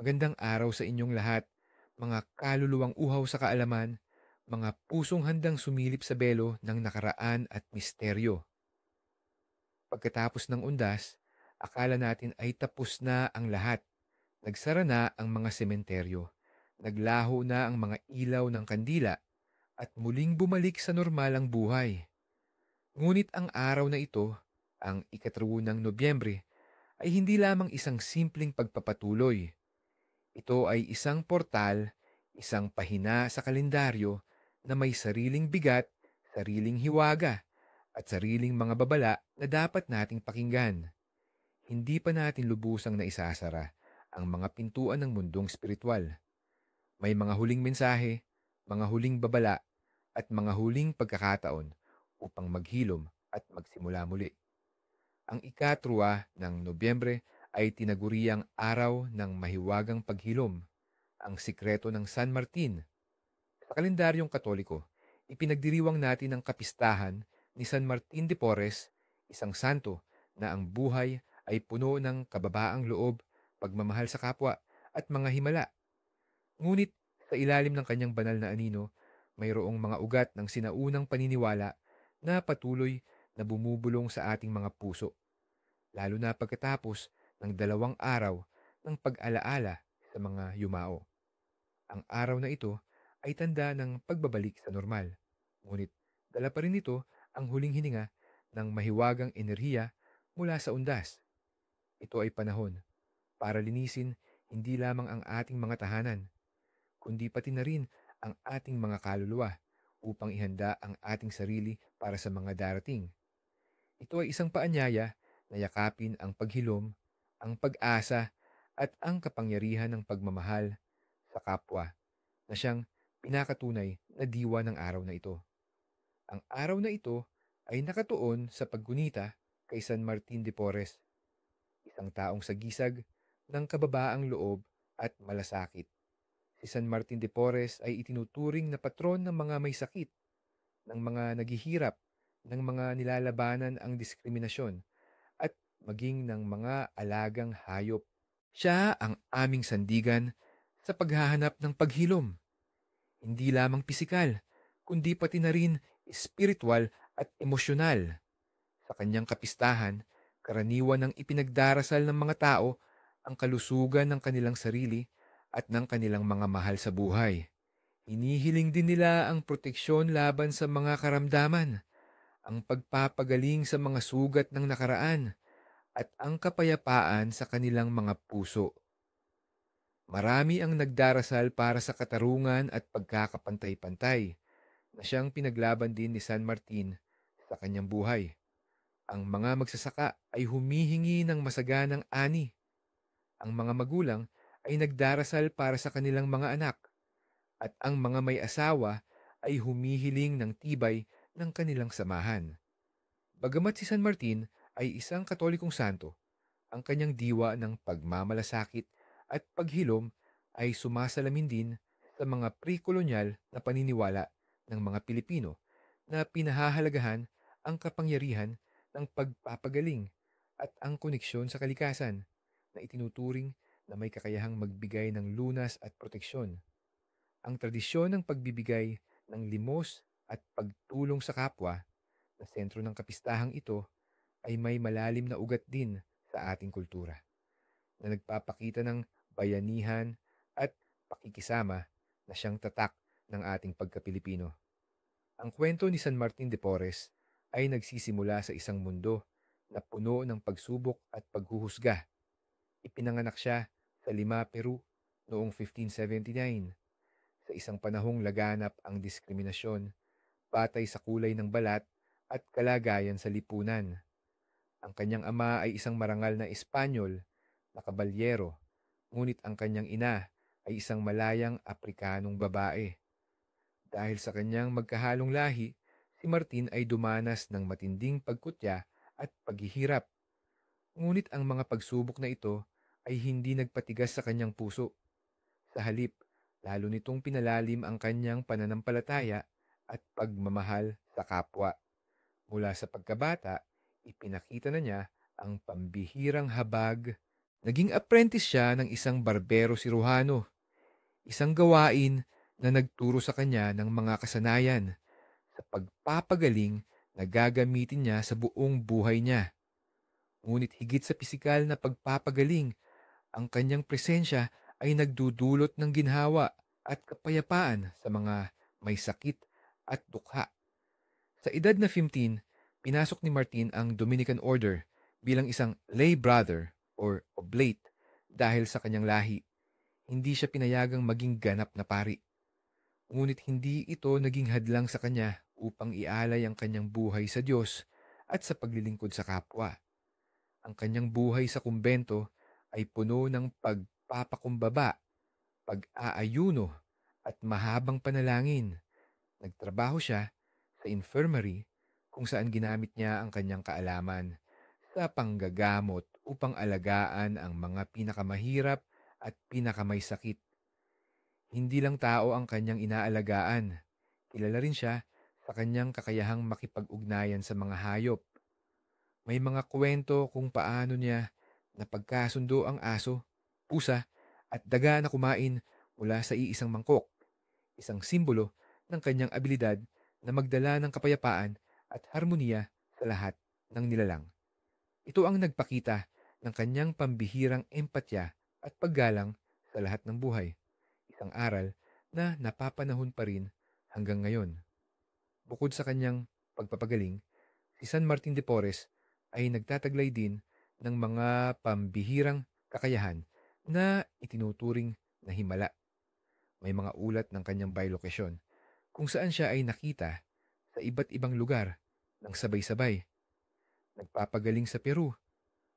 Magandang araw sa inyong lahat, mga kaluluwang uhaw sa kaalaman, mga pusong handang sumilip sa belo ng nakaraan at misteryo. Pagkatapos ng undas, akala natin ay tapos na ang lahat. Nagsara na ang mga sementeryo. Naglaho na ang mga ilaw ng kandila at muling bumalik sa normal ang buhay. Ngunit ang araw na ito, ang ika-3 ng Nobyembre, ay hindi lamang isang simpleng pagpapatuloy. Ito ay isang portal, isang pahina sa kalendaryo na may sariling bigat, sariling hiwaga, at sariling mga babala na dapat nating pakinggan. Hindi pa natin lubusang naisasara ang mga pintuan ng mundong espiritual. May mga huling mensahe, mga huling babala, at mga huling pagkakataon upang maghilom at magsimula muli. Ang ika-3 ng Nobyembre ay tinaguriang araw ng mahiwagang paghilom, ang sikreto ng San Martin. Sa kalendaryong Katoliko, ipinagdiriwang natin ang kapistahan ni San Martin de Porres, isang santo na ang buhay ay puno ng kababaang loob, pagmamahal sa kapwa, at mga himala. Ngunit sa ilalim ng kanyang banal na anino, mayroong mga ugat ng sinaunang paniniwala na patuloy na bumubulong sa ating mga puso, lalo na pagkatapos ng 2 araw ng pag-alaala sa mga yumao. Ang araw na ito ay tanda ng pagbabalik sa normal. Ngunit dala pa rin ito ang huling hininga ng mahiwagang enerhiya mula sa undas. Ito ay panahon para linisin hindi lamang ang ating mga tahanan, kundi pati na rin ang ating mga kaluluwa upang ihanda ang ating sarili para sa mga darating. Ito ay isang paanyaya na yakapin ang paghilom, ang pag-asa, at ang kapangyarihan ng pagmamahal sa kapwa na siyang pinakatunay na diwa ng araw na ito. Ang araw na ito ay nakatuon sa paggunita kay San Martin de Porres, isang taong sagisag ng kababaang loob at malasakit. Si San Martin de Porres ay itinuturing na patron ng mga may sakit, ng mga naghihirap, ng mga nilalabanan ang diskriminasyon, at maging ng mga alagang hayop. Siya ang aming sandigan sa paghahanap ng paghilom, hindi lamang pisikal, kundi pati na rin espiritual at emosyonal. Sa kanyang kapistahan, karaniwan ng ipinagdarasal ng mga tao ang kalusugan ng kanilang sarili at ng kanilang mga mahal sa buhay. Hinihiling din nila ang proteksyon laban sa mga karamdaman, ang pagpapagaling sa mga sugat ng nakaraan, at ang kapayapaan sa kanilang mga puso. Marami ang nagdarasal para sa katarungan at pagkakapantay-pantay na siyang pinaglaban din ni San Martin sa kanyang buhay. Ang mga magsasaka ay humihingi ng masaganang ani. Ang mga magulang ay nagdarasal para sa kanilang mga anak. At ang mga may asawa ay humihiling ng tibay ng kanilang samahan. Bagamat si San Martin ay isang katolikong santo, ang kanyang diwa ng pagmamalasakit at paghilom ay sumasalamin din sa mga pre-kolonyal na paniniwala ng mga Pilipino na pinahahalagahan ang kapangyarihan ng pagpapagaling at ang koneksyon sa kalikasan na itinuturing na may kakayahang magbigay ng lunas at proteksyon. Ang tradisyon ng pagbibigay ng limos at pagtulong sa kapwa na sentro ng kapistahang ito ay may malalim na ugat din sa ating kultura na nagpapakita ng bayanihan at pakikisama na siyang tatak ng ating pagka-Pilipino. Ang kwento ni San Martin de Porres ay nagsisimula sa isang mundo na puno ng pagsubok at paghuhusga. Ipinanganak siya sa Lima, Peru noong 1579, sa isang panahong laganap ang diskriminasyon batay sa kulay ng balat at kalagayan sa lipunan. Ang kanyang ama ay isang marangal na Espanyol na kabalyero, ngunit ang kanyang ina ay isang malayang Afrikanong babae. Dahil sa kanyang magkahalong lahi, si Martin ay dumanas ng matinding pagkutya at paghihirap. Ngunit ang mga pagsubok na ito ay hindi nagpatigas sa kanyang puso. Sa halip, lalo nitong pinalalim ang kanyang pananampalataya at pagmamahal sa kapwa. Mula sa pagkabata, ipinakita na niya ang pambihirang habag Naging apprentice siya ng isang barbero siruhano, isang gawain na nagturo sa kanya ng mga kasanayan sa pagpapagaling na gagamitin niya sa buong buhay niya. Ngunit higit sa pisikal na pagpapagaling, ang kanyang presensya ay nagdudulot ng ginhawa at kapayapaan sa mga may sakit at dukha. Sa edad na 15, pinasok ni Martin ang Dominican Order bilang isang lay brother or oblate dahil sa kanyang lahi. Hindi siya pinayagang maging ganap na pari. Ngunit hindi ito naging hadlang sa kanya upang ialay ang kanyang buhay sa Diyos at sa paglilingkod sa kapwa. Ang kanyang buhay sa kumbento ay puno ng pagpapakumbaba, pag-aayuno at mahabang panalangin. Nagtrabaho siya sa infirmary kung saan ginamit niya ang kanyang kaalaman sa panggagamot upang alagaan ang mga pinakamahirap at pinakamay sakit. Hindi lang tao ang kanyang inaalagaan. Kilala rin siya sa kanyang kakayahang makipag-ugnayan sa mga hayop. May mga kwento kung paano niya napagkasundo ang aso, pusa at daga na kumain mula sa iisang mangkok, isang simbolo ng kanyang abilidad na magdala ng kapayapaan at harmonia sa lahat ng nilalang. Ito ang nagpakita ng kanyang pambihirang empatya at paggalang sa lahat ng buhay, isang aral na napapanahon pa rin hanggang ngayon. Bukod sa kanyang pagpapagaling, si San Martin de Porres ay nagtataglay din ng mga pambihirang kakayahan na itinuturing na himala. May mga ulat ng kanyang bilokasyon kung saan siya ay nakita sa iba't ibang lugar ng sabay-sabay. Nagpapagaling sa Peru,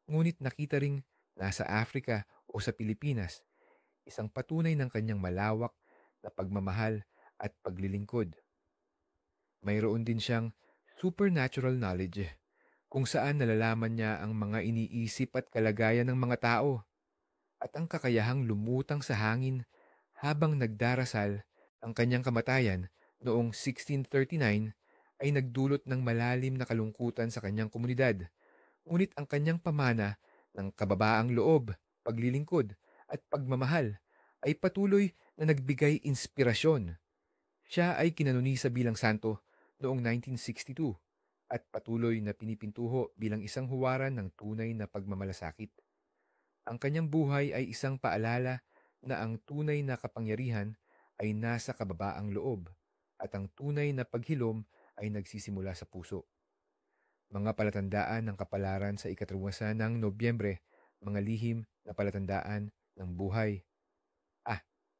ngunit nakita ring nasa Africa o sa Pilipinas, isang patunay ng kanyang malawak na pagmamahal at paglilingkod. Mayroon din siyang supernatural knowledge kung saan nalalaman niya ang mga iniisip at kalagayan ng mga tao at ang kakayahang lumutang sa hangin habang nagdarasal. Ang kanyang kamatayan noong 1639 ay nagdulot ng malalim na kalungkutan sa kanyang komunidad. Ngunit ang kanyang pamana ng kababaang loob, paglilingkod at pagmamahal ay patuloy na nagbigay inspirasyon. Siya ay kinanonisa bilang santo noong 1962 at patuloy na pinipintuho bilang isang huwaran ng tunay na pagmamalasakit. Ang kanyang buhay ay isang paalala na ang tunay na kapangyarihan ay nasa kababaang loob at ang tunay na paghilom ay nagsisimula sa puso. Mga palatandaan ng kapalaran sa ikatrawasan ng Nobyembre, mga lihim na palatandaan ng buhay.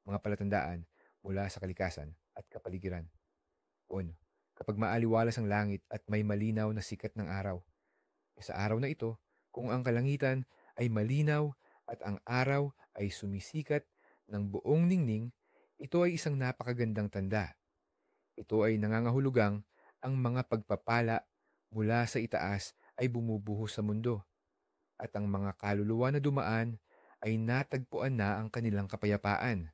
Mga palatandaan mula sa kalikasan at kapaligiran. 1. Kapag maaliwalas ang langit at may malinaw na sikat ng araw. Sa araw na ito, kung ang kalangitan ay malinaw at ang araw ay sumisikat ng buong ningning, ito ay isang napakagandang tanda. Ito ay nangangahulugang ang mga pagpapala mula sa itaas ay bumubuhos sa mundo at ang mga kaluluwa na dumaan ay natagpuan na ang kanilang kapayapaan.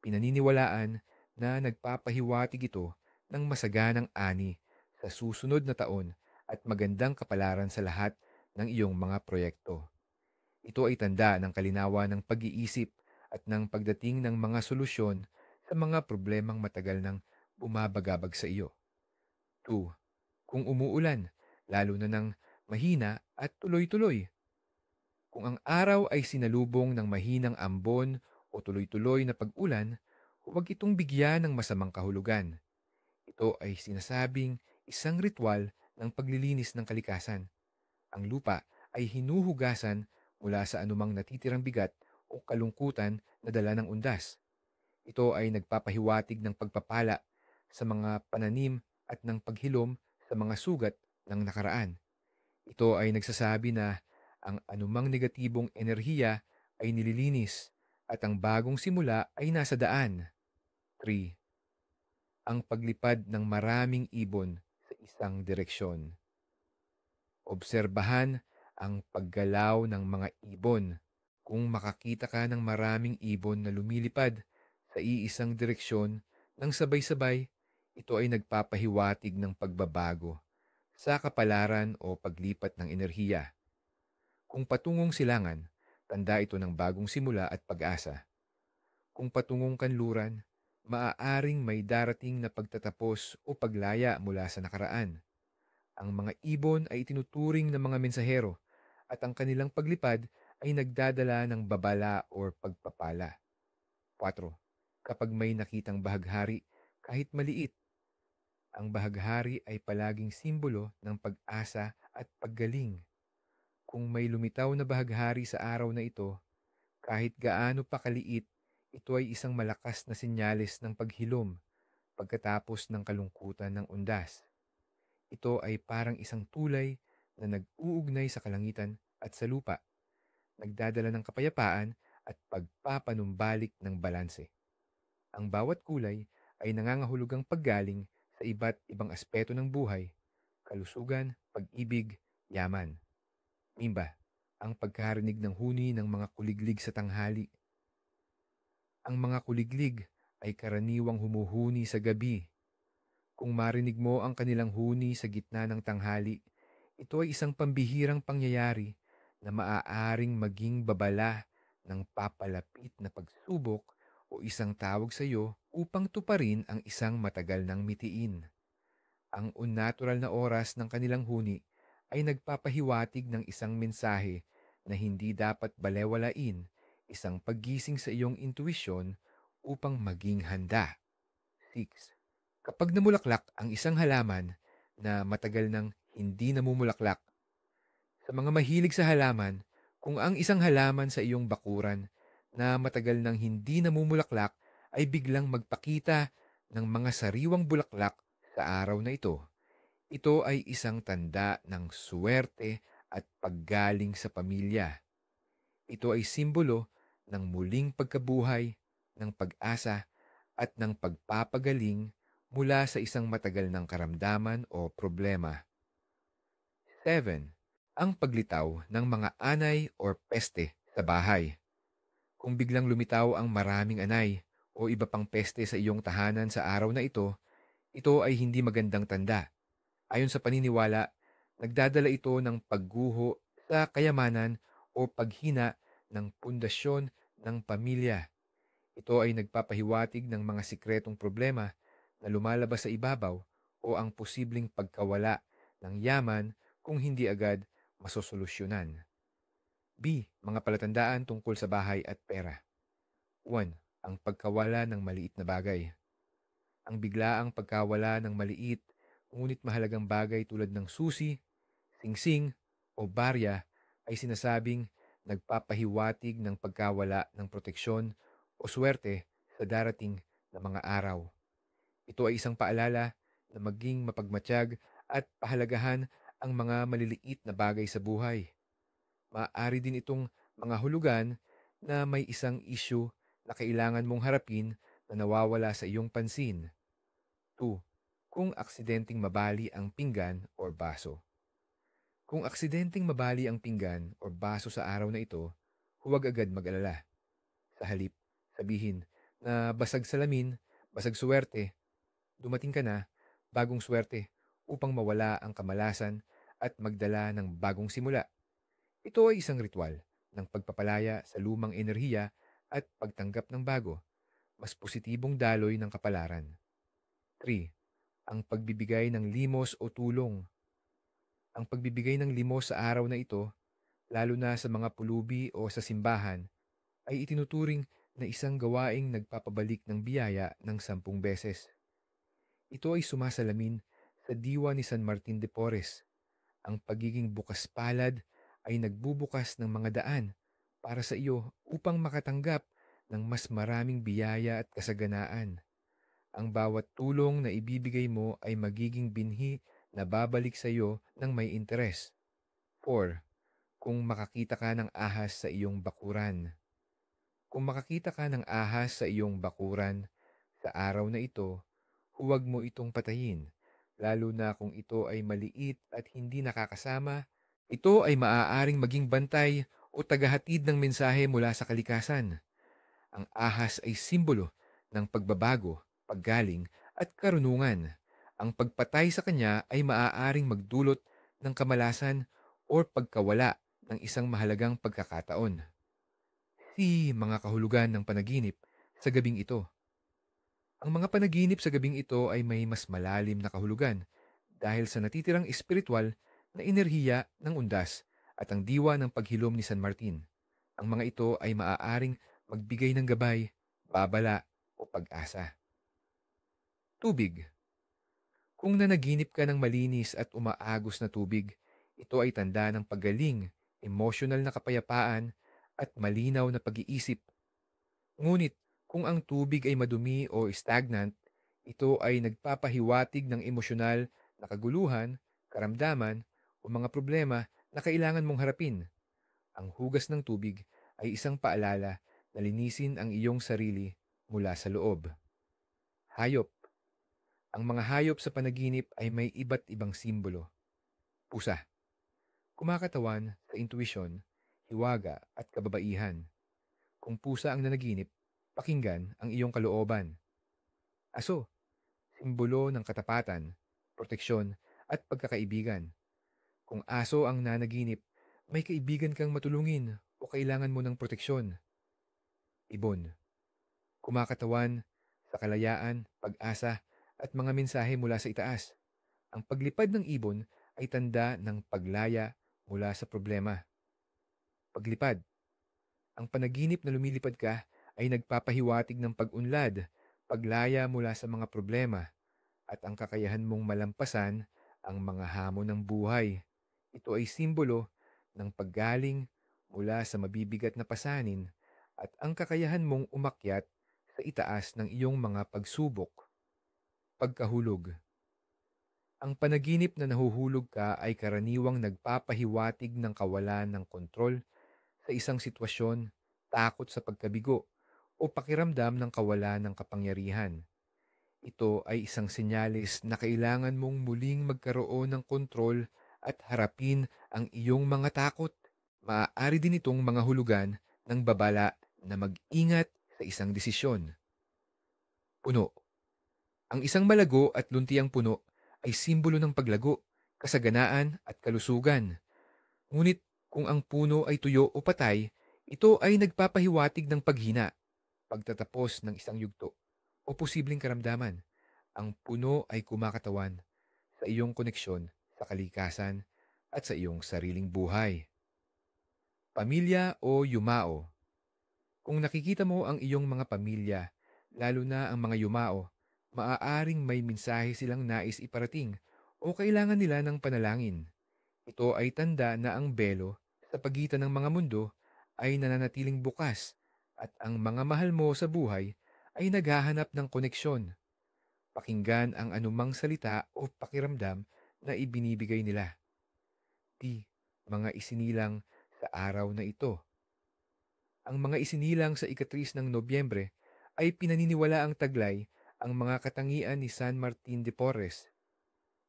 Pinaniniwalaan na nagpapahiwatig ito ng masaganang ani sa susunod na taon at magandang kapalaran sa lahat ng iyong mga proyekto. Ito ay tanda ng kalinawan ng pag-iisip at ng pagdating ng mga solusyon sa mga problemang matagal nang bumabagabag sa iyo. 2. Kung umuulan, lalo na ng mahina at tuloy-tuloy. Kung ang araw ay sinalubong ng mahinang ambon o tuloy-tuloy na pag-ulan, huwag itong bigyan ng masamang kahulugan. Ito ay sinasabing isang ritual ng paglilinis ng kalikasan. Ang lupa ay hinuhugasan mula sa anumang natitirang bigat o kalungkutan na dala ng undas. Ito ay nagpapahiwatig ng pagpapala sa mga pananim at ng paghilom sa mga sugat ng nakaraan. Ito ay nagsasabi na ang anumang negatibong enerhiya ay nililinis at ang bagong simula ay nasa daan. 3. Ang paglipad ng maraming ibon sa isang direksyon. Obserbahan ang paggalaw ng mga ibon. Kung makakita ka ng maraming ibon na lumilipad sa iisang direksyon ng sabay-sabay, ito ay nagpapahiwatig ng pagbabago sa kapalaran o paglipat ng enerhiya. Kung patungong silangan, Tanda ito ng bagong simula at pag-asa. Kung patungong kanluran, maaaring may darating na pagtatapos o paglaya mula sa nakaraan. Ang mga ibon ay itinuturing ng mga mensahero at ang kanilang paglipad ay nagdadala ng babala o pagpapala. 4. Kapag may nakitang bahaghari, kahit maliit, ang bahaghari ay palaging simbolo ng pag-asa at paggaling. Kung may lumitaw na bahaghari sa araw na ito, kahit gaano pa kaliit, ito ay isang malakas na senyales ng paghilom pagkatapos ng kalungkutan ng undas. Ito ay parang isang tulay na nag-uugnay sa kalangitan at sa lupa, nagdadala ng kapayapaan at pagpapanumbalik ng balanse. Ang bawat kulay ay nangangahulugang paggaling sa iba't ibang aspeto ng buhay, kalusugan, pag-ibig, yaman. Mimba, ang pagkarinig ng huni ng mga kuliglig sa tanghali. Ang mga kuliglig ay karaniwang humuhuni sa gabi. Kung marinig mo ang kanilang huni sa gitna ng tanghali, ito ay isang pambihirang pangyayari na maaaring maging babala ng papalapit na pagsubok o isang tawag sa iyo upang tuparin ang isang matagal ng mitiin. Ang unnatural na oras ng kanilang huni ay nagpapahiwatig ng isang mensahe na hindi dapat balewalain, isang paggising sa iyong intuisyon upang maging handa. 6. Kapag namulaklak ang isang halaman na matagal nang hindi namumulaklak, sa mga mahilig sa halaman, kung ang isang halaman sa iyong bakuran na matagal nang hindi namumulaklak ay biglang magpakita ng mga sariwang bulaklak sa araw na ito ay isang tanda ng suwerte at paggaling sa pamilya. Ito ay simbolo ng muling pagkabuhay, ng pag-asa at ng pagpapagaling mula sa isang matagal ng karamdaman o problema. 7. Ang paglitaw ng mga anay or peste sa bahay. Kung biglang lumitaw ang maraming anay o iba pang peste sa iyong tahanan sa araw na ito ay hindi magandang tanda. Ayon sa paniniwala, nagdadala ito ng pagguho sa kayamanan o paghina ng pundasyon ng pamilya. Ito ay nagpapahiwatig ng mga sikretong problema na lumalabas sa ibabaw o ang posibleng pagkawala ng yaman kung hindi agad masosolusyonan. B. Mga palatandaan tungkol sa bahay at pera. 1. Ang pagkawala ng maliit na bagay. Ang biglaang pagkawala ng maliit ngunit mahalagang bagay tulad ng susi, singsing o barya ay sinasabing nagpapahiwatig ng pagkawala ng proteksyon o swerte sa darating na mga araw. Ito ay isang paalala na maging mapagmatsyag at pahalagahan ang mga maliliit na bagay sa buhay. Maaari din itong mga hulugan na may isang issue na kailangan mong harapin na nawawala sa iyong pansin. 2. Kung aksidenteng mabali ang pinggan o baso. Kung aksidenteng mabali ang pinggan o baso sa araw na ito, huwag agad mag-alala. Sa halip, sabihin na basag salamin, basag suwerte, dumating ka na, bagong swerte, upang mawala ang kamalasan at magdala ng bagong simula. Ito ay isang ritual ng pagpapalaya sa lumang enerhiya at pagtanggap ng bago, mas positibong daloy ng kapalaran. 3. Ang pagbibigay ng limos o tulong. Ang pagbibigay ng limos sa araw na ito, lalo na sa mga pulubi o sa simbahan, ay itinuturing na isang gawaing nagpapabalik ng biyaya ng 10 beses. Ito ay sumasalamin sa diwa ni San Martin de Porres. Ang pagiging bukas palad ay nagbubukas ng mga daan para sa iyo upang makatanggap ng mas maraming biyaya at kasaganaan. Ang bawat tulong na ibibigay mo ay magiging binhi na babalik sa iyo ng may interes. 4. Kung makakita ka ng ahas sa iyong bakuran. Kung makakita ka ng ahas sa iyong bakuran sa araw na ito, huwag mo itong patayin, lalo na kung ito ay maliit at hindi nakakasama. Ito ay maaaring maging bantay o tagahatid ng mensahe mula sa kalikasan. Ang ahas ay simbolo ng pagbabago, paggaling at karunungan. Ang pagpatay sa kanya ay maaaring magdulot ng kamalasan o pagkawala ng isang mahalagang pagkakataon. Mga kahulugan ng panaginip sa gabing ito. Ang mga panaginip sa gabing ito ay may mas malalim na kahulugan dahil sa natitirang espiritual na enerhiya ng undas at ang diwa ng paghilom ni San Martin. Ang mga ito ay maaaring magbigay ng gabay, babala o pag-asa. Tubig. Kung nanaginip ka ng malinis at umaagos na tubig, ito ay tanda ng paggaling, emosyonal na kapayapaan at malinaw na pag-iisip. Ngunit kung ang tubig ay madumi o stagnant, ito ay nagpapahiwatig ng emosyonal na kaguluhan, karamdaman o mga problema na kailangan mong harapin. Ang hugas ng tubig ay isang paalala na linisin ang iyong sarili mula sa loob. Hayop. Ang mga hayop sa panaginip ay may iba't ibang simbolo. Pusa. Kumakatawan sa intuisyon, hiwaga at kababaihan. Kung pusa ang nanaginip, pakinggan ang iyong kalooban. Aso. Simbolo ng katapatan, proteksyon at pagkakaibigan. Kung aso ang nanaginip, may kaibigan kang matulungin o kailangan mo ng proteksyon. Ibon. Kumakatawan sa kalayaan, pag-asa at mga mensahe mula sa itaas. Ang paglipad ng ibon ay tanda ng paglaya mula sa problema. Paglipad. Ang panaginip na lumilipad ka ay nagpapahiwatig ng pag-unlad, paglaya mula sa mga problema, at ang kakayahan mong malampasan ang mga hamon ng buhay. Ito ay simbolo ng paggaling mula sa mabibigat na pasanin at ang kakayahan mong umakyat sa itaas ng iyong mga pagsubok. Pagkahulog. Ang panaginip na nahuhulog ka ay karaniwang nagpapahiwatig ng kawalan ng kontrol sa isang sitwasyon, takot sa pagkabigo, o pakiramdam ng kawalan ng kapangyarihan. Ito ay isang senyales na kailangan mong muling magkaroon ng kontrol at harapin ang iyong mga takot. Maaari din itong mga hulugan ng babala na mag-ingat sa isang desisyon. Puno. Ang isang malago at luntiang puno ay simbolo ng paglago, kasaganaan at kalusugan. Ngunit kung ang puno ay tuyo o patay, ito ay nagpapahiwatig ng paghina, pagtatapos ng isang yugto, o posibleng karamdaman. Ang puno ay kumakatawan sa iyong koneksyon sa kalikasan at sa iyong sariling buhay. Pamilya o yumao. Kung nakikita mo ang iyong mga pamilya, lalo na ang mga yumao, maaaring may mensahe silang nais iparating o kailangan nila ng panalangin. Ito ay tanda na ang belo sa pagitan ng mga mundo ay nananatiling bukas at ang mga mahal mo sa buhay ay naghahanap ng koneksyon. Pakinggan ang anumang salita o pakiramdam na ibinibigay nila. Mga isinilang sa araw na ito. Ang mga isinilang sa ika-3 ng Nobyembre ay pinaniniwala ang taglay ang mga katangian ni San Martin de Porres.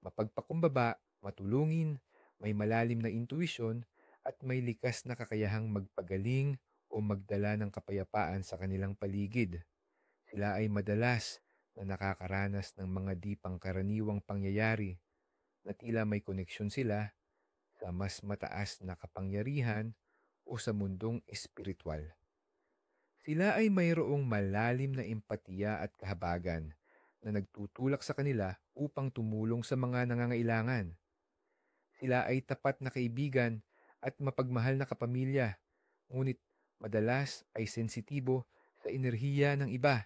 Mapagpakumbaba, matulungin, may malalim na intuisyon at may likas na kakayahang magpagaling o magdala ng kapayapaan sa kanilang paligid. Sila ay madalas na nakakaranas ng mga di pangkaraniwang pangyayari na tila may koneksyon sila sa mas mataas na kapangyarihan o sa mundong espiritual. Sila ay mayroong malalim na empatiya at kahabagan na nagtutulak sa kanila upang tumulong sa mga nangangailangan. Sila ay tapat na kaibigan at mapagmahal na kapamilya, ngunit madalas ay sensitibo sa enerhiya ng iba,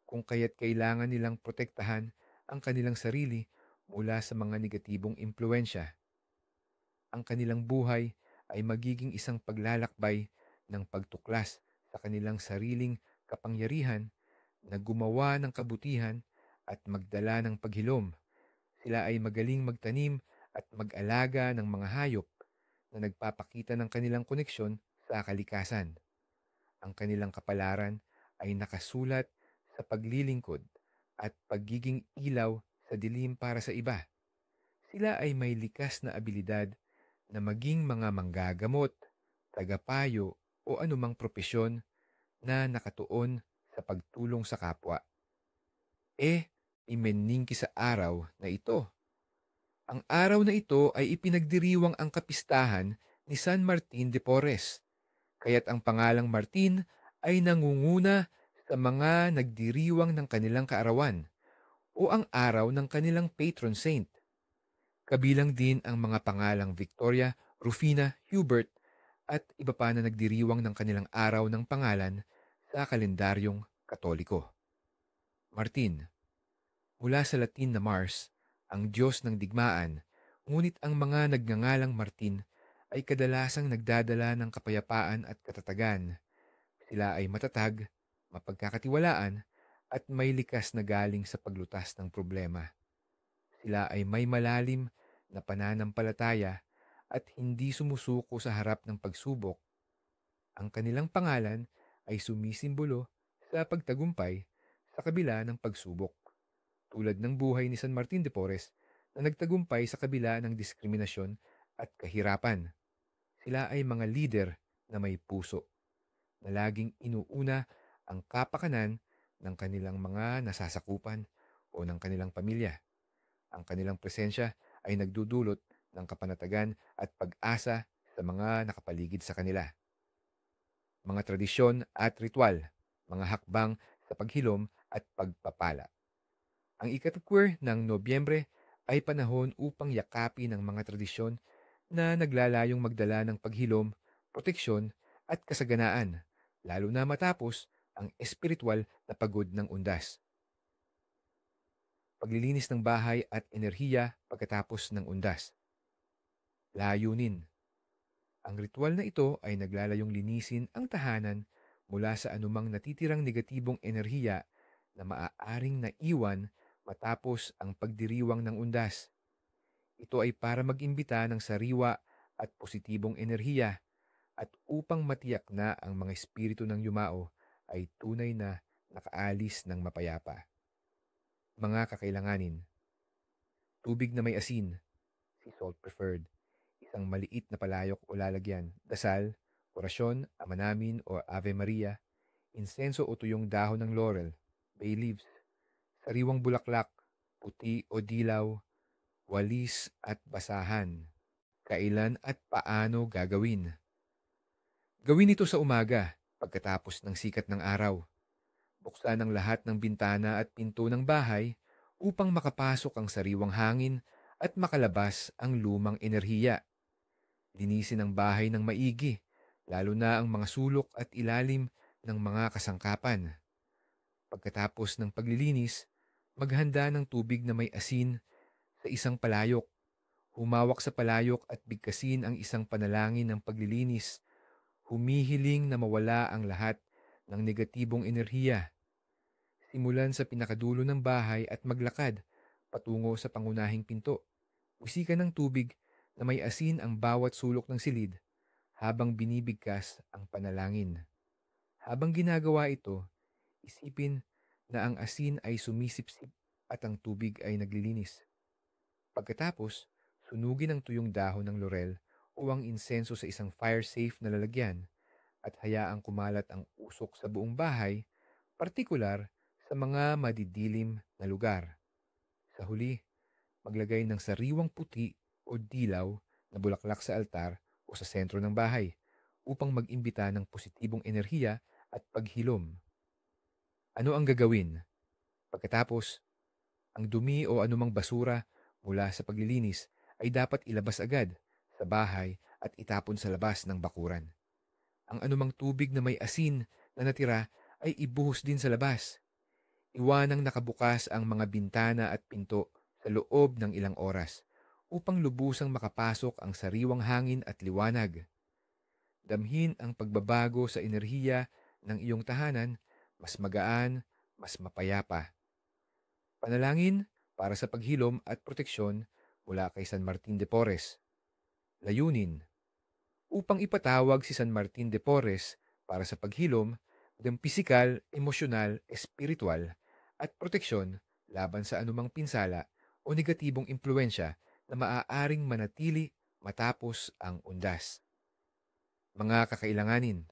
kung kaya't kailangan nilang protektahan ang kanilang sarili mula sa mga negatibong impluensya. Ang kanilang buhay ay magiging isang paglalakbay ng pagtuklas sa kanilang sariling kapangyarihan na gumawa ng kabutihan at magdala ng paghilom. Sila ay magaling magtanim at mag-alaga ng mga hayop na nagpapakita ng kanilang koneksyon sa kalikasan. Ang kanilang kapalaran ay nakasulat sa paglilingkod at pagiging ilaw sa dilim para sa iba. Sila ay may likas na abilidad na maging mga manggagamot, tagapayo o anumang propesyon na nakatuon sa pagtulong sa kapwa. Imeningki sa araw na ito. Ang araw na ito ay ipinagdiriwang ang kapistahan ni San Martin de Porres. Kaya't ang pangalang Martin ay nangunguna sa mga nagdiriwang ng kanilang kaarawan o ang araw ng kanilang patron saint. Kabilang din ang mga pangalang Victoria, Rufina, Hubert at iba pa na nagdiriwang ng kanilang araw ng pangalan sa kalendaryong Katoliko. Martin, mula sa Latin na Mars, ang Diyos ng digmaan, ngunit ang mga nagngangalang Martin ay kadalasang nagdadala ng kapayapaan at katatagan. Sila ay matatag, mapagkakatiwalaan, at may likas na galing sa paglutas ng problema. Sila ay may malalim na pananampalataya at hindi sumusuko sa harap ng pagsubok. Ang kanilang pangalan ay sumisimbolo sa pagtagumpay sa kabila ng pagsubok, tulad ng buhay ni San Martin de Porres na nagtagumpay sa kabila ng diskriminasyon at kahirapan. Sila ay mga lider na may puso, na laging inuuna ang kapakanan ng kanilang mga nasasakupan o ng kanilang pamilya. Ang kanilang presensya ay nagdudulot ng kapanatagan at pag-asa sa mga nakapaligid sa kanila. Mga tradisyon at ritual, mga hakbang sa paghilom at pagpapala. Ang ika-4 ng Nobyembre ay panahon upang yakapin ang mga tradisyon na naglalayong magdala ng paghilom, proteksyon at kasaganaan, lalo na matapos ang espiritual na pagod ng undas. Paglilinis ng bahay at enerhiya pagkatapos ng undas. Layunin. Ang ritual na ito ay naglalayong linisin ang tahanan mula sa anumang natitirang negatibong enerhiya na maaaring naiwan matapos ang pagdiriwang ng undas. Ito ay para mag-imbita ng sariwa at positibong enerhiya at upang matiyak na ang mga espiritu ng yumao ay tunay na nakaalis ng mapayapa. Mga kakailanganin. Tubig na may asin, sea salt preferred. Isang maliit na palayok o lalagyan, dasal, orasyon, ama namin o Ave Maria, insenso o tuyong dahon ng laurel, bay leaves, sariwang bulaklak, puti o dilaw, walis at basahan. Kailan at paano gagawin? Gawin ito sa umaga, pagkatapos ng sikat ng araw. Buksan ang lahat ng bintana at pinto ng bahay upang makapasok ang sariwang hangin at makalabas ang lumang enerhiya. Linisin ang bahay ng maigi, lalo na ang mga sulok at ilalim ng mga kasangkapan. Pagkatapos ng paglilinis, maghanda ng tubig na may asin sa isang palayok. Humawak sa palayok at bigkasin ang isang panalangin ng paglilinis. Humihiling na mawala ang lahat ng negatibong enerhiya. Simulan sa pinakadulo ng bahay at maglakad patungo sa pangunahing pinto. Wisikan ng tubig na may asin ang bawat sulok ng silid habang binibigkas ang panalangin. Habang ginagawa ito, isipin na ang asin ay sumisipsip at ang tubig ay naglilinis. Pagkatapos, sunugin ang tuyong dahon ng laurel o ang insenso sa isang fire-safe na lalagyan at hayaang kumalat ang usok sa buong bahay, partikular sa mga madidilim na lugar. Sa huli, maglagay ng sariwang puti o dilaw na bulaklak sa altar o sa sentro ng bahay upang mag-imbita ng positibong enerhiya at paghilom. Ano ang gagawin? Pagkatapos, ang dumi o anumang basura mula sa paglilinis ay dapat ilabas agad sa bahay at itapon sa labas ng bakuran. Ang anumang tubig na may asin na natira ay ibuhos din sa labas. Iwanang nakabukas ang mga bintana at pinto sa loob ng ilang oras upang lubusang makapasok ang sariwang hangin at liwanag. Damhin ang pagbabago sa enerhiya ng iyong tahanan, mas magaan, mas mapayapa. Panalangin para sa paghilom at proteksyon mula kay San Martin de Porres. Layunin. Upang ipatawag si San Martin de Porres para sa paghilom ng pisikal, emosyonal, espiritual at proteksyon laban sa anumang pinsala o negatibong impluensya na maaaring manatili matapos ang undas. Mga kakailanganin.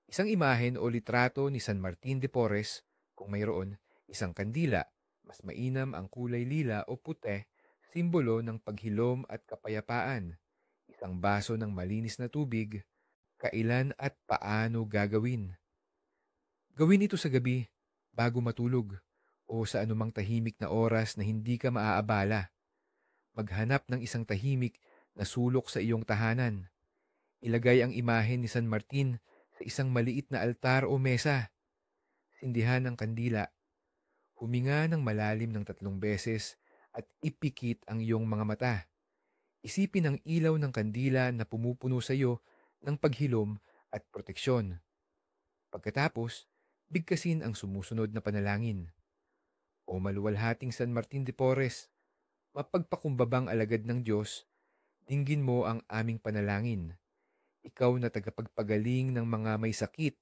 Isang imahen o litrato ni San Martin de Porres, kung mayroon, isang kandila, mas mainam ang kulay lila o puti, simbolo ng paghilom at kapayapaan, isang baso ng malinis na tubig, Kailan at paano gagawin? Gawin ito sa gabi, bago matulog, o sa anumang tahimik na oras na hindi ka maaabala. Maghanap ng isang tahimik na sulok sa iyong tahanan. Ilagay ang imahen ni San Martin sa isang maliit na altar o mesa. Sindihan ang kandila. Huminga ng malalim ng 3 beses at ipikit ang iyong mga mata. Isipin ang ilaw ng kandila na pumupuno sa iyo ng paghilom at proteksyon. Pagkatapos, bigkasin ang sumusunod na panalangin. O maluwalhating San Martin de Porres, mapagpakumbabang alagad ng Diyos, dinggin mo ang aming panalangin. Ikaw na tagapagpagaling ng mga may sakit,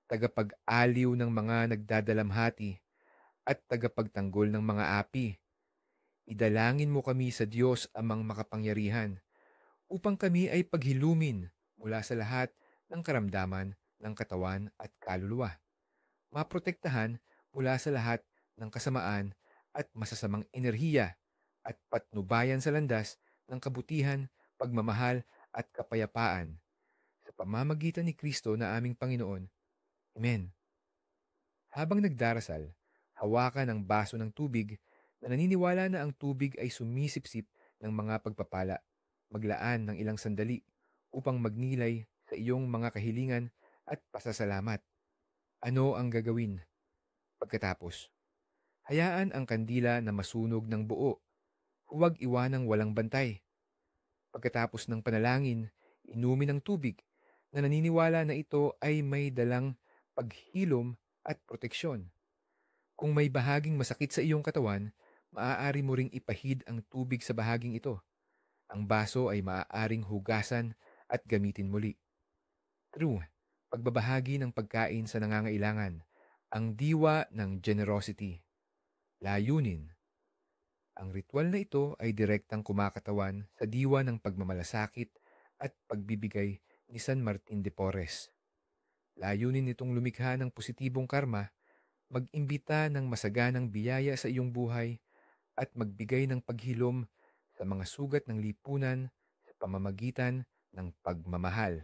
tagapag-aliw ng mga nagdadalamhati, at tagapagtanggol ng mga api. Idalangin mo kami sa Diyos amang makapangyarihan, upang kami ay paghilumin mula sa lahat ng karamdaman ng katawan at kaluluwa. Maprotektahan mula sa lahat ng kasamaan at masasamang enerhiya at patnubayan sa landas ng kabutihan, pagmamahal at kapayapaan. Sa pamamagitan ni Kristo na aming Panginoon. Amen. Habang nagdarasal, hawakan ang baso ng tubig na naniniwala na ang tubig ay sumisipsip ng mga pagpapala. Maglaan ng ilang sandali upang magnilay sa iyong mga kahilingan at pasasalamat. Ano ang gagawin? Pagkatapos, hayaan ang kandila na masunog ng buo. Huwag iwanang walang bantay. Pagkatapos ng panalangin, inumin ang tubig na naniniwala na ito ay may dalang paghilom at proteksyon. Kung may bahaging masakit sa iyong katawan, maaari mo ring ipahid ang tubig sa bahaging ito. Ang baso ay maaaring hugasan at gamitin muli. True, pagbabahagi ng pagkain sa nangangailangan, ang diwa ng generosity. Layunin. Ang ritual na ito ay direktang kumakatawan sa diwa ng pagmamalasakit at pagbibigay ni San Martin de Porres. Layunin nitong lumikha ng positibong karma, mag-imbita ng masaganang biyaya sa iyong buhay at magbigay ng paghilom sa mga sugat ng lipunan sa pamamagitan ng pagmamahal.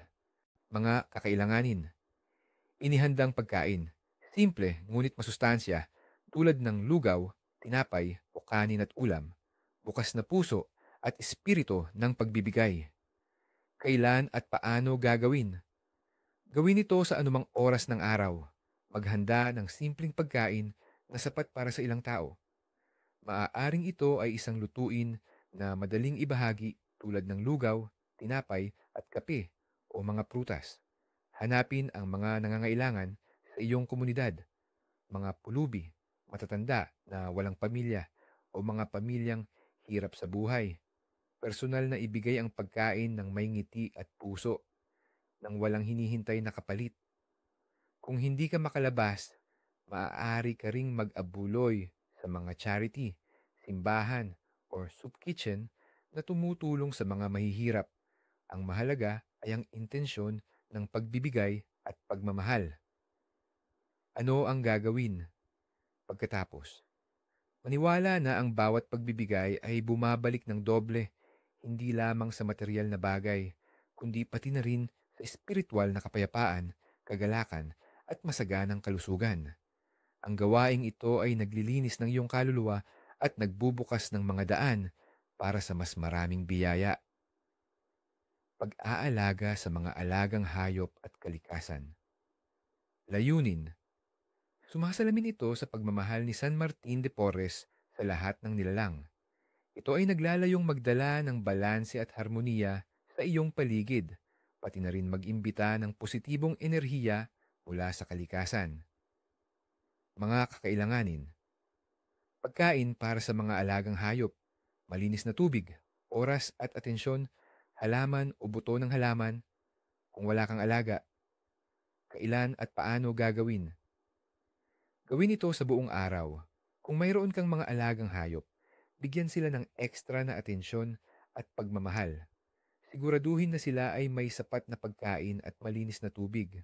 Mga kakailanganin. Inihandang pagkain. Simple ngunit masustansya tulad ng lugaw, tinapay o kanin at ulam. Bukas na puso at espiritu ng pagbibigay. Kailan at paano gagawin? Gawin ito sa anumang oras ng araw. Maghanda ng simpleng pagkain na sapat para sa ilang tao. Maaaring ito ay isang lutuin na madaling ibahagi tulad ng lugaw, tinapay at kape o mga prutas. Hanapin ang mga nangangailangan sa iyong komunidad, mga pulubi, matatanda na walang pamilya o mga pamilyang hirap sa buhay. Personal na ibigay ang pagkain ng may ngiti at puso, nang walang hinihintay na kapalit. Kung hindi ka makalabas, maaari ka ring mag-abuloy sa mga charity, simbahan, or soup kitchen na tumutulong sa mga mahihirap. Ang mahalaga ay ang intensyon ng pagbibigay at pagmamahal. Ano ang gagawin? Pagkatapos, maniwala na ang bawat pagbibigay ay bumabalik ng doble, hindi lamang sa material na bagay, kundi pati na rin sa espiritual na kapayapaan, kagalakan, at masaganang kalusugan. Ang gawaing ito ay naglilinis ng iyong kaluluwa at nagbubukas ng mga daan para sa mas maraming biyaya. Pag-aalaga sa mga alagang hayop at kalikasan. Layunin. Sumasalamin ito sa pagmamahal ni San Martin de Porres sa lahat ng nilalang. Ito ay naglalayong magdala ng balanse at harmoniya sa iyong paligid, pati na rin mag-imbita ng positibong enerhiya mula sa kalikasan. Mga kakailanganin. Pagkain para sa mga alagang hayop, malinis na tubig, oras at atensyon, halaman o buto ng halaman. Kung wala kang alaga, kailan at paano gagawin? Gawin ito sa buong araw. Kung mayroon kang mga alagang hayop, bigyan sila ng ekstra na atensyon at pagmamahal. Siguraduhin na sila ay may sapat na pagkain at malinis na tubig.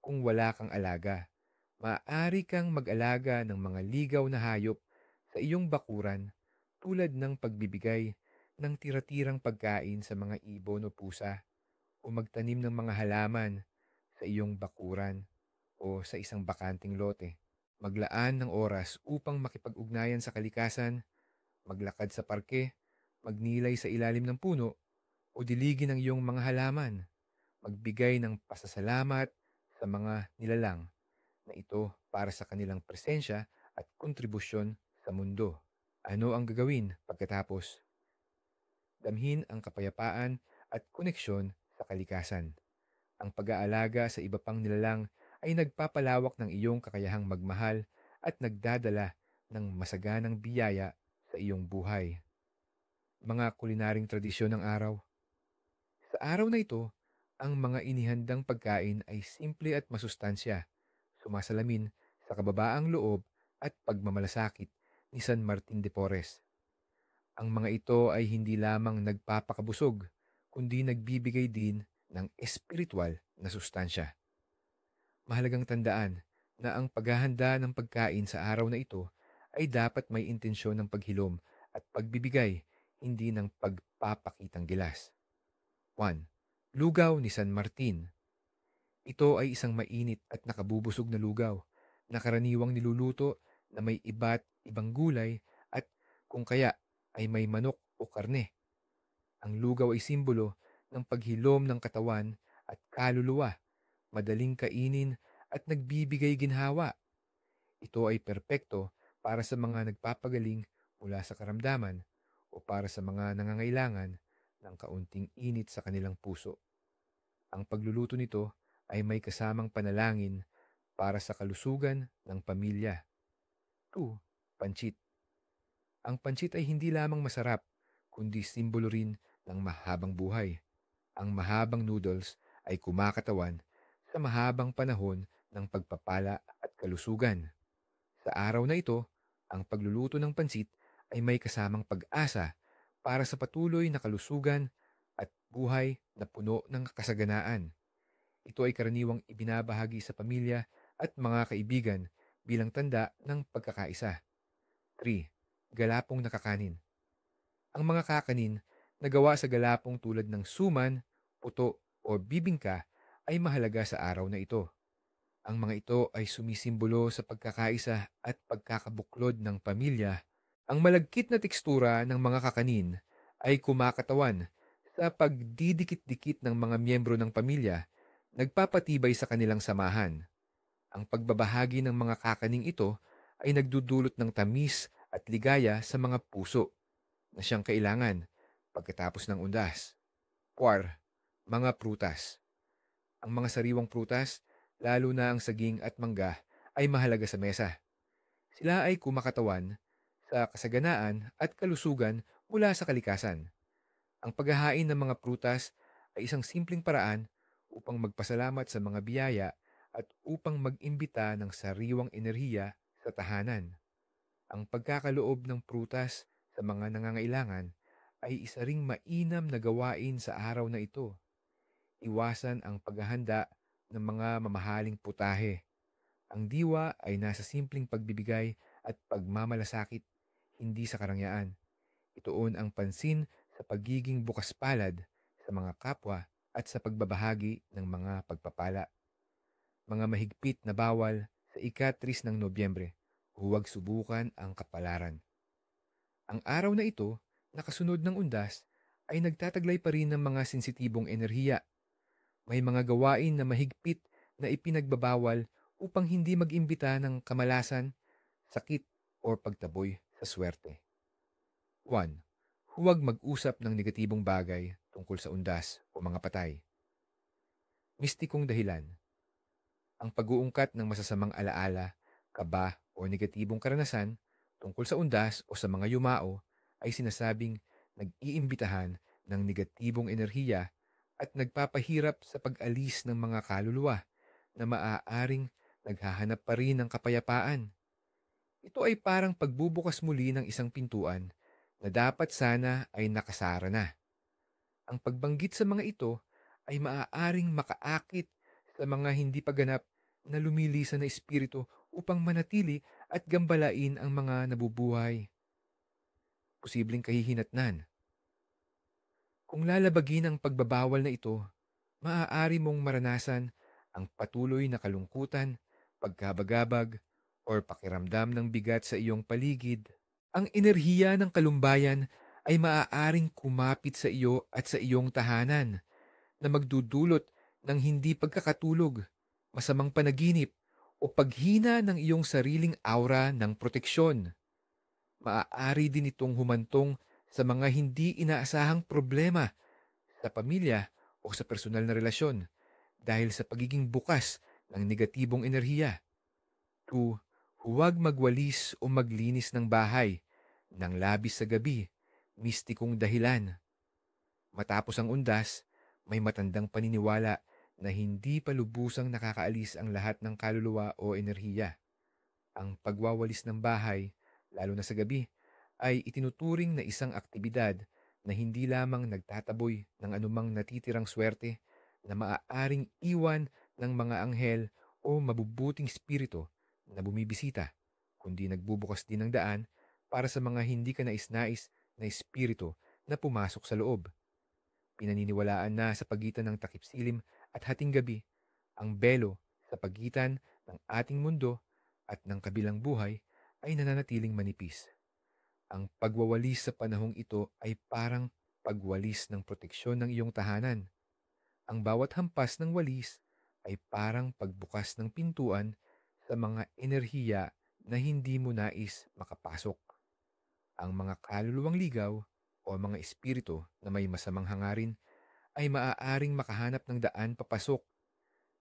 Kung wala kang alaga, maaari kang mag-alaga ng mga ligaw na hayop sa iyong bakuran tulad ng pagbibigay ng tira-tirang pagkain sa mga ibon o pusa o magtanim ng mga halaman sa iyong bakuran o sa isang bakanting lote. Maglaan ng oras upang makipag-ugnayan sa kalikasan, maglakad sa parke, magnilay sa ilalim ng puno o diligin ang iyong mga halaman. Magbigay ng pasasalamat sa mga nilalang na ito para sa kanilang presensya at kontribusyon sa mundo. Ano ang gagawin pagkatapos? Damhin ang kapayapaan at koneksyon sa kalikasan. Ang pag-aalaga sa iba pang nilalang ay nagpapalawak ng iyong kakayahang magmahal at nagdadala ng masaganang biyaya sa iyong buhay. Mga kulinaring tradisyon ng araw. Sa araw na ito, ang mga inihandang pagkain ay simple at masustansya, sumasalamin sa kababaang loob at pagmamalasakit ni San Martin de Porres. Ang mga ito ay hindi lamang nagpapakabusog, kundi nagbibigay din ng espiritual na sustansya. Mahalagang tandaan na ang paghahanda ng pagkain sa araw na ito ay dapat may intensyon ng paghilom at pagbibigay, hindi ng pagpapakitang gilas. 1. Lugaw ni San Martin. Ito ay isang mainit at nakabubusog na lugaw na karaniwang niluluto na may iba't ibang gulay at kung kaya ay may manok o karne. Ang lugaw ay simbolo ng paghilom ng katawan at kaluluwa, madaling kainin at nagbibigay ginhawa. Ito ay perpekto para sa mga nagpapagaling mula sa karamdaman o para sa mga nangangailangan ng kaunting init sa kanilang puso. Ang pagluluto nito ay may kasamang panalangin para sa kalusugan ng pamilya. 2. Pansit. Ang pansit ay hindi lamang masarap, kundi simbolo rin ng mahabang buhay. Ang mahabang noodles ay kumakatawan sa mahabang panahon ng pagpapala at kalusugan. Sa araw na ito, ang pagluluto ng pansit ay may kasamang pag-asa para sa patuloy na kalusugan at buhay na puno ng kasaganaan. Ito ay karaniwang ibinabahagi sa pamilya at mga kaibigan bilang tanda ng pagkakaisa. 3. Galapong nakakanin. Ang mga kakanin na gawa sa galapong tulad ng suman, puto o bibingka ay mahalaga sa araw na ito. Ang mga ito ay sumisimbolo sa pagkakaisa at pagkakabuklod ng pamilya. Ang malagkit na tekstura ng mga kakanin ay kumakatawan sa pagdidikit-dikit ng mga miyembro ng pamilya, nagpapatibay sa kanilang samahan. Ang pagbabahagi ng mga kakaning ito ay nagdudulot ng tamis at ligaya sa mga puso na siyang kailangan pagkatapos ng undas. 4. Mga prutas. Ang mga sariwang prutas, lalo na ang saging at mangga, ay mahalaga sa mesa. Sila ay kumakatawan sa kasaganaan at kalusugan mula sa kalikasan. Ang paghahain ng mga prutas ay isang simpleng paraan upang magpasalamat sa mga biyaya at upang mag-imbita ng sariwang enerhiya sa tahanan. Ang pagkakaloob ng prutas sa mga nangangailangan ay isa ring mainam na gawain sa araw na ito. Iwasan ang paghahanda ng mga mamahaling putahe. Ang diwa ay nasa simpleng pagbibigay at pagmamalasakit, hindi sa karangyaan. Ituon ang pansin sa pagiging bukas palad sa mga kapwa at sa pagbabahagi ng mga pagpapala. Mga mahigpit na bawal sa ika-3 ng Nobyembre. Huwag subukan ang kapalaran. Ang araw na ito, nakasunod ng undas, ay nagtataglay pa rin ng mga sensitibong enerhiya. May mga gawain na mahigpit na ipinagbabawal upang hindi mag-imbita ng kamalasan, sakit o pagtaboy sa swerte. 1. Huwag mag-usap ng negatibong bagay tungkol sa undas o mga patay. Mistikong dahilan. Ang pag-uungkat ng masasamang alaala, kaba o negatibong karanasan tungkol sa undas o sa mga yumao ay sinasabing nag-iimbitahan ng negatibong enerhiya at nagpapahirap sa pag-alis ng mga kaluluwa na maaaring naghahanap pa rin ng kapayapaan. Ito ay parang pagbubukas muli ng isang pintuan na dapat sana ay nakasara na. Ang pagbanggit sa mga ito ay maaaring makaakit sa mga hindi paganap na lumilisan na espiritu upang manatili at gambalain ang mga nabubuhay. Posibleng kahihinatnan. Kung lalabagin ang pagbabawal na ito, Maaari mong maranasan ang patuloy na kalungkutan, pagkabagabag, or pakiramdam ng bigat sa iyong paligid. Ang enerhiya ng kalumbayan ay maaaring kumapit sa iyo at sa iyong tahanan na magdudulot ng hindi pagkakatulog, masamang panaginip, o paghina ng iyong sariling aura ng proteksyon. Maaari din itong humantong sa mga hindi inaasahang problema sa pamilya o sa personal na relasyon dahil sa pagiging bukas ng negatibong enerhiya. 2. Huwag magwalis o maglinis ng bahay ng labis sa gabi, mistikong dahilan. Matapos ang undas, may matandang paniniwala na hindi pa lubusang nakakaalis ang lahat ng kaluluwa o enerhiya. Ang pagwawalis ng bahay, lalo na sa gabi, ay itinuturing na isang aktibidad na hindi lamang nagtataboy ng anumang natitirang swerte na maaaring iwan ng mga anghel o mabubuting spirito na bumibisita, kundi nagbubukas din ng daan para sa mga hindi ka nais-nais na espiritu na pumasok sa loob. Pinaniniwalaan na sa pagitan ng takip silim at hating gabi, ang belo sa pagitan ng ating mundo at ng kabilang buhay ay nananatiling manipis. Ang pagwawalis sa panahong ito ay parang pagwalis ng proteksyon ng iyong tahanan. Ang bawat hampas ng walis ay parang pagbukas ng pintuan sa mga enerhiya na hindi mo nais makapasok. Ang mga kaluluwang ligaw o mga espiritu na may masamang hangarin ay maaaring makahanap ng daan papasok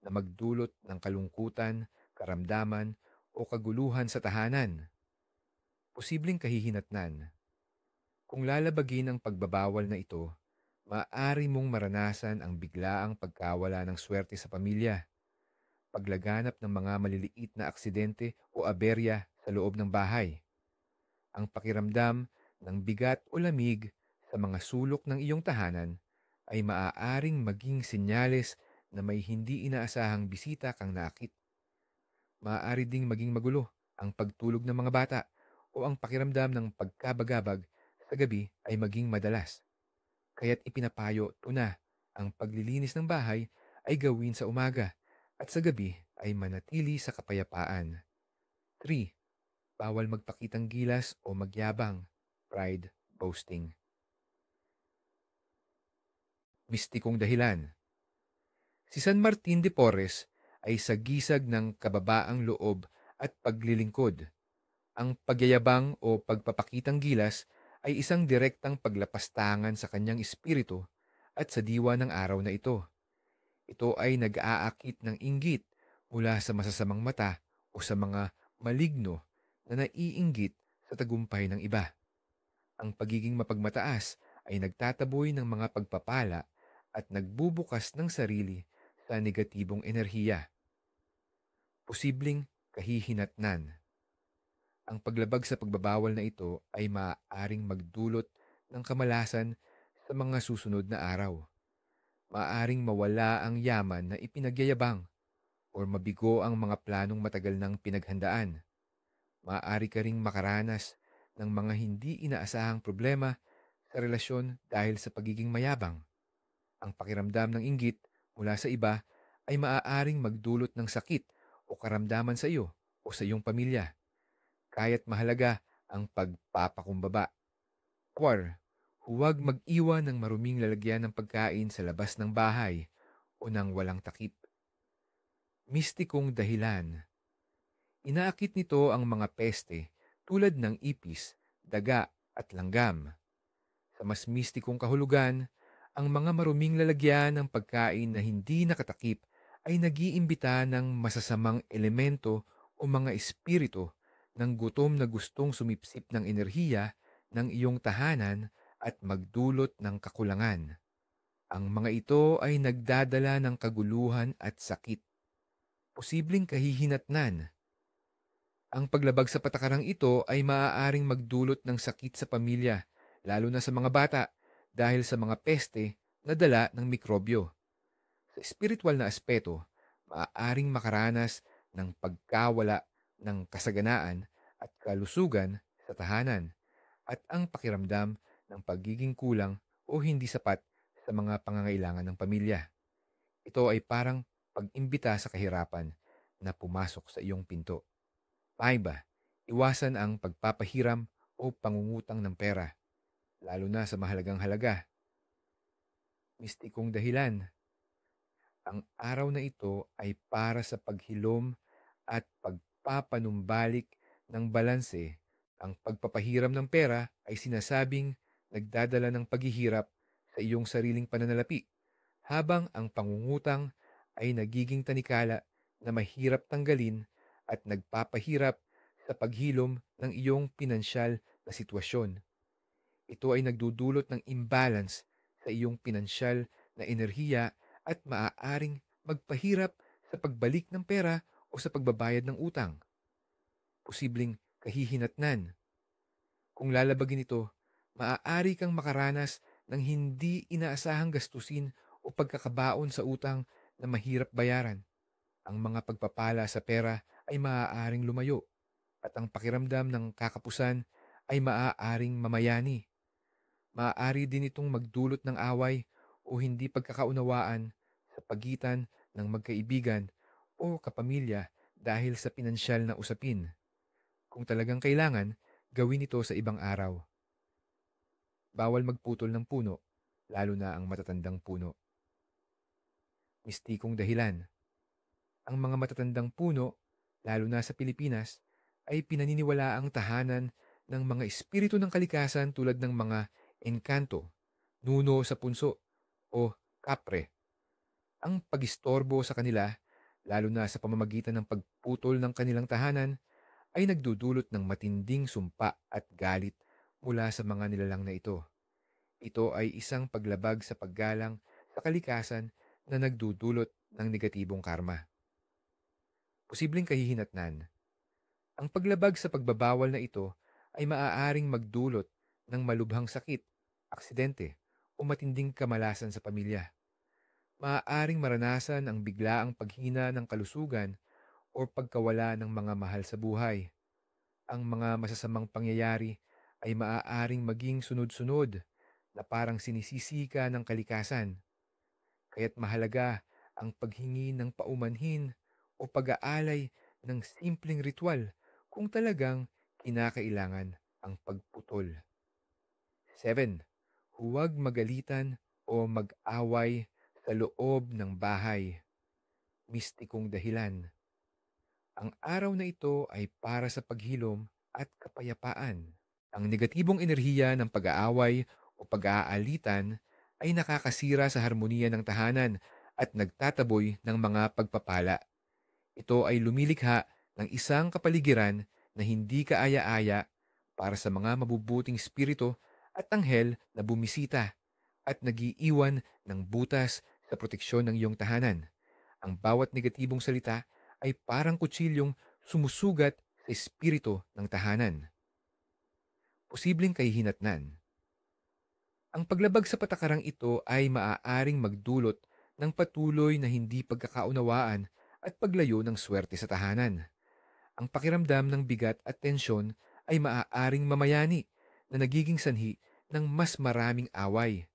na magdulot ng kalungkutan, karamdaman o kaguluhan sa tahanan. Posibleng kahihinatnan. Kung lalabagin ang pagbabawal na ito, maaari mong maranasan ang biglaang pagkawala ng swerte sa pamilya, paglaganap ng mga maliliit na aksidente o aberya sa loob ng bahay, ang pakiramdam ng bigat o lamig sa mga sulok ng iyong tahanan ay maaaring maging senyales na may hindi inaasahang bisita kang naakit. Maaari ding maging magulo ang pagtulog ng mga bata o ang pakiramdam ng pagkabagabag sa gabi ay maging madalas. Kaya't ipinapayo tuna ang paglilinis ng bahay ay gawin sa umaga at sa gabi ay manatili sa kapayapaan. 3. Bawal magpakitang gilas o magyabang, pride, boasting. Mistikong dahilan. Si San Martin de Porres ay sagisag ng kababaang loob at paglilingkod. Ang pagyayabang o pagpapakitang gilas ay isang direktang paglapastangan sa kanyang espiritu at sa diwa ng araw na ito. Ito ay nag-aakit ng inggit mula sa masasamang mata o sa mga maligno na naiinggit sa tagumpay ng iba. Ang pagiging mapagmataas ay nagtataboy ng mga pagpapala at nagbubukas ng sarili sa negatibong enerhiya. Posibleng kahihinatnan. Ang paglabag sa pagbabawal na ito ay maaaring magdulot ng kamalasan sa mga susunod na araw. Maaaring mawala ang yaman na ipinagyayabang o mabigo ang mga planong matagal nang pinaghandaan. Maaari ka ring makaranas ng mga hindi inaasahang problema sa relasyon dahil sa pagiging mayabang. Ang pakiramdam ng inggit mula sa iba ay maaaring magdulot ng sakit o karamdaman sa iyo o sa iyong pamilya. Kaya't mahalaga ang pagpapakumbaba. 4. Huwag mag-iwan ng maruming lalagyan ng pagkain sa labas ng bahay o nang walang takip. Mistikong dahilan. Inaakit nito ang mga peste tulad ng ipis, daga at langgam. Sa mas mistikong kahulugan, ang mga maruming lalagyan ng pagkain na hindi nakatakip ay nag-iimbita ng masasamang elemento o mga espiritu ng gutom na gustong sumipsip ng enerhiya ng iyong tahanan at magdulot ng kakulangan. Ang mga ito ay nagdadala ng kaguluhan at sakit. Posibleng kahihinatnan. Ang paglabag sa patakarang ito ay maaaring magdulot ng sakit sa pamilya, lalo na sa mga bata, dahil sa mga peste na dala ng mikrobyo. Sa espiritual na aspeto, maaaring makaranas ng pagkawala ng kasaganaan at kalusugan sa tahanan at ang pakiramdam ng pagiging kulang o hindi sapat sa mga pangangailangan ng pamilya. Ito ay parang pag-imbita sa kahirapan na pumasok sa iyong pinto. Paiba, iwasan ang pagpapahiram o pangungutang ng pera, lalo na sa mahalagang halaga. Mistikong dahilan, ang araw na ito ay para sa paghilom at pagpapanumbalik ng balanse. Ang pagpapahiram ng pera ay sinasabing nagdadala ng paghihirap sa iyong sariling pananalapi, habang ang pangungutang ay nagiging tanikala na mahirap tanggalin at nagpapahirap sa paghilom ng iyong pinansyal na sitwasyon. Ito ay nagdudulot ng imbalance sa iyong pinansyal na enerhiya at maaaring magpahirap sa pagbalik ng pera o sa pagbabayad ng utang. Posibleng kahihinatnan. Kung lalabagin ito, maaari kang makaranas ng hindi inaasahang gastusin o pagkakabaon sa utang na mahirap bayaran. Ang mga pagpapala sa pera ay maaaring lumayo at ang pakiramdam ng kakapusan ay maaaring mamayani. Maaari din itong magdulot ng away o hindi pagkakaunawaan sa pagitan ng magkaibigan o kapamilya dahil sa pinansyal na usapin. Kung talagang kailangan, gawin ito sa ibang araw. Bawal magputol ng puno, lalo na ang matatandang puno. Mistikong dahilan. Ang mga matatandang puno, lalo na sa Pilipinas, ay pinaniniwalaang tahanan ng mga espiritu ng kalikasan tulad ng mga engkanto, nuno sa punso, o kapre. Ang pagistorbo sa kanila, lalo na sa pamamagitan ng pagputol ng kanilang tahanan, ay nagdudulot ng matinding sumpa at galit mula sa mga nilalang na ito. Ito ay isang paglabag sa paggalang sa kalikasan na nagdudulot ng negatibong karma. Posibleng kahihinatnan. Ang paglabag sa pagbabawal na ito ay maaaring magdulot ng malubhang sakit, aksidente, o matinding kamalasan sa pamilya. Maaaring maranasan ang biglaang paghina ng kalusugan o pagkawala ng mga mahal sa buhay. Ang mga masasamang pangyayari ay maaaring maging sunod-sunod na parang sinisisika ng kalikasan. Kaya't mahalaga ang paghingi ng paumanhin o pag-aalay ng simpleng ritual kung talagang kinakailangan ang pagputol. 7. Huwag magalitan o mag-away sa loob ng bahay. Mistikong dahilan. Ang araw na ito ay para sa paghilom at kapayapaan. Ang negatibong enerhiya ng pag-aaway o pag-aalitan ay nakakasira sa harmoniya ng tahanan at nagtataboy ng mga pagpapala. Ito ay lumilikha ng isang kapaligiran na hindi kaaya-aya para sa mga mabubuting spirito at anghel na bumisita at nagiiwan ng butas sa proteksyon ng iyong tahanan. Ang bawat negatibong salita ay parang kutsilyong sumusugat sa espiritu ng tahanan. Posibleng kahihinatnan. Ang paglabag sa patakarang ito ay maaaring magdulot ng patuloy na hindi pagkakaunawaan at paglayo ng swerte sa tahanan. Ang pakiramdam ng bigat at tensyon ay maaaring mamayani na nagiging sanhi ng mas maraming away.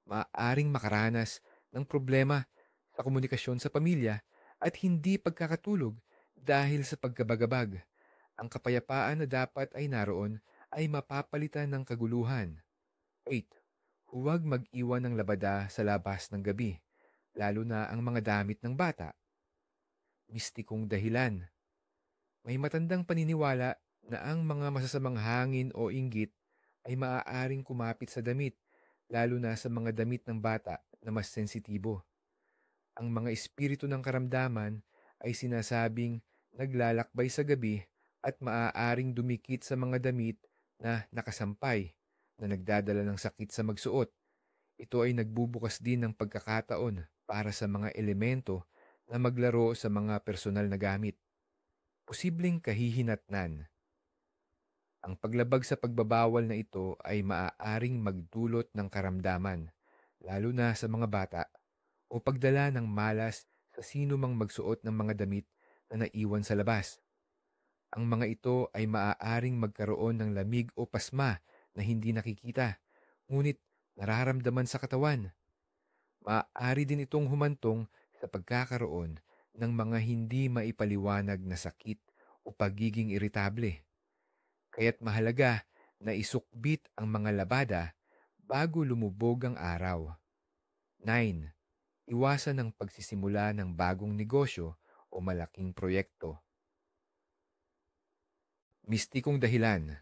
Maaaring makaranas ng problema sa komunikasyon sa pamilya at hindi pagkakatulog dahil sa pagkabagabag. Ang kapayapaan na dapat ay naroon ay mapapalitan ng kaguluhan. 8. Huwag mag-iwan ng labada sa labas ng gabi, lalo na ang mga damit ng bata. Mistikong dahilan. May matandang paniniwala na ang mga masasamang hangin o inggit ay maaaring kumapit sa damit, lalo na sa mga damit ng bata na mas sensitibo. Ang mga espiritu ng karamdaman ay sinasabing naglalakbay sa gabi at maaaring dumikit sa mga damit na nakasampay na nagdadala ng sakit sa magsuot. Ito ay nagbubukas din ng pagkakataon para sa mga elemento na maglaro sa mga personal na gamit. Posibleng kahihinatnan. Ang paglabag sa pagbabawal na ito ay maaaring magdulot ng karamdaman, lalo na sa mga bata, o pagdala ng malas sa sino mang magsuot ng mga damit na naiwan sa labas. Ang mga ito ay maaaring magkaroon ng lamig o pasma na hindi nakikita, ngunit nararamdaman sa katawan. Maaari din itong humantong sa pagkakaroon ng mga hindi maipaliwanag na sakit o pagiging iritable. Kaya't mahalaga na isukbit ang mga labada bago lumubog ang araw. 9. Iwasan ang pagsisimula ng bagong negosyo o malaking proyekto. Mistikong dahilan.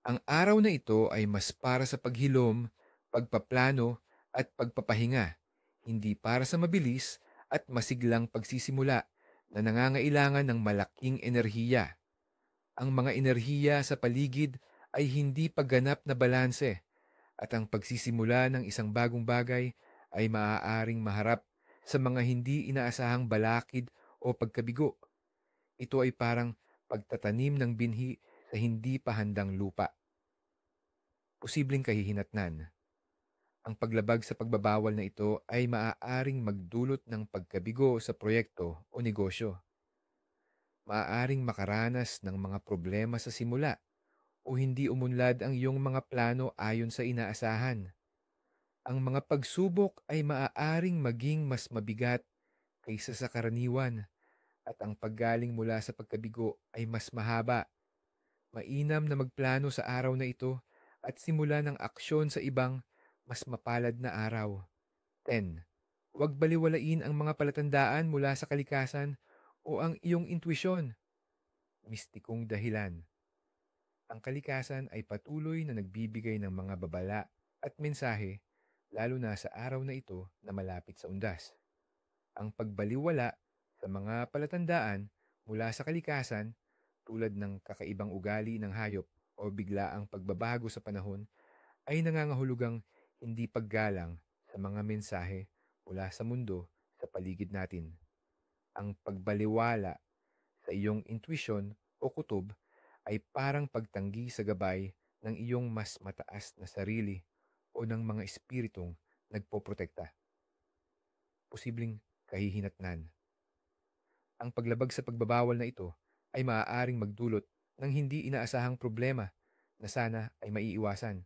Ang araw na ito ay mas para sa paghilom, pagpaplano at pagpapahinga, hindi para sa mabilis at masiglang pagsisimula na nangangailangan ng malaking enerhiya. Ang mga enerhiya sa paligid ay hindi pagganap na balanse at ang pagsisimula ng isang bagong bagay ay maaaring maharap sa mga hindi inaasahang balakid o pagkabigo. Ito ay parang pagtatanim ng binhi sa hindi pa handang lupa. Posibleng kahihinatnan. Ang paglabag sa pagbabawal na ito ay maaaring magdulot ng pagkabigo sa proyekto o negosyo. Maaaring makaranas ng mga problema sa simula o hindi umunlad ang iyong mga plano ayon sa inaasahan. Ang mga pagsubok ay maaaring maging mas mabigat kaysa sa karaniwan at ang paggaling mula sa pagkabigo ay mas mahaba. Mainam na magplano sa araw na ito at simula ng aksyon sa ibang mas mapalad na araw. 10. Huwag baliwalain ang mga palatandaan mula sa kalikasan o ang iyong intuisyon. Mistikong dahilan. Ang kalikasan ay patuloy na nagbibigay ng mga babala at mensahe lalo na sa araw na ito na malapit sa undas. Ang pagbaliwala sa mga palatandaan mula sa kalikasan tulad ng kakaibang ugali ng hayop o biglaang pagbabago sa panahon ay nangangahulugang hindi paggalang sa mga mensahe mula sa mundo sa paligid natin. Ang pagbaliwala sa iyong intuisyon o kutob ay parang pagtanggi sa gabay ng iyong mas mataas na sarili o ng mga espiritong nagpoprotekta. Posibleng kahihinatnan. Ang paglabag sa pagbabawal na ito ay maaaring magdulot ng hindi inaasahang problema na sana ay maiiwasan.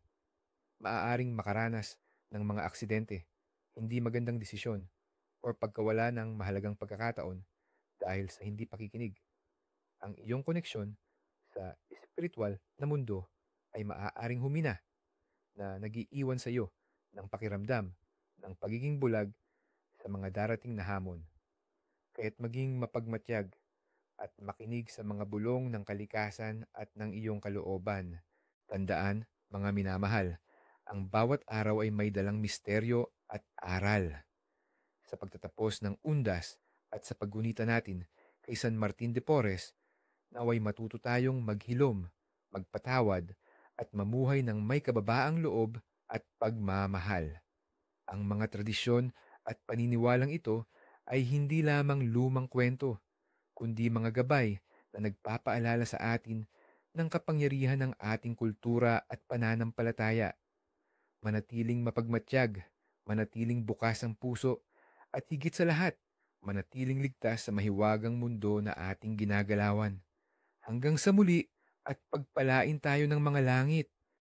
Maaaring makaranas ng mga aksidente, hindi magandang desisyon, o pagkawala ng mahalagang pagkakataon dahil sa hindi pakikinig. Ang iyong koneksyon sa espiritual na mundo ay maaaring humina na nagiiwan sa iyo ng pakiramdam ng pagiging bulag sa mga darating na hamon. Kaya't maging mapagmatyag at makinig sa mga bulong ng kalikasan at ng iyong kalooban. Tandaan, mga minamahal, ang bawat araw ay may dalang misteryo at aral. Sa pagtatapos ng undas at sa paggunita natin kay San Martin de Porres, naway matuto tayong maghilom, magpatawad, at mamuhay ng may kababaang loob at pagmamahal. Ang mga tradisyon at paniniwalang ito ay hindi lamang lumang kwento, kundi mga gabay na nagpapaalala sa atin ng kapangyarihan ng ating kultura at pananampalataya. Manatiling mapagmatyag, manatiling bukas ang puso, at higit sa lahat, manatiling ligtas sa mahiwagang mundo na ating ginagalawan. Hanggang sa muli at pagpalain tayo ng mga langit.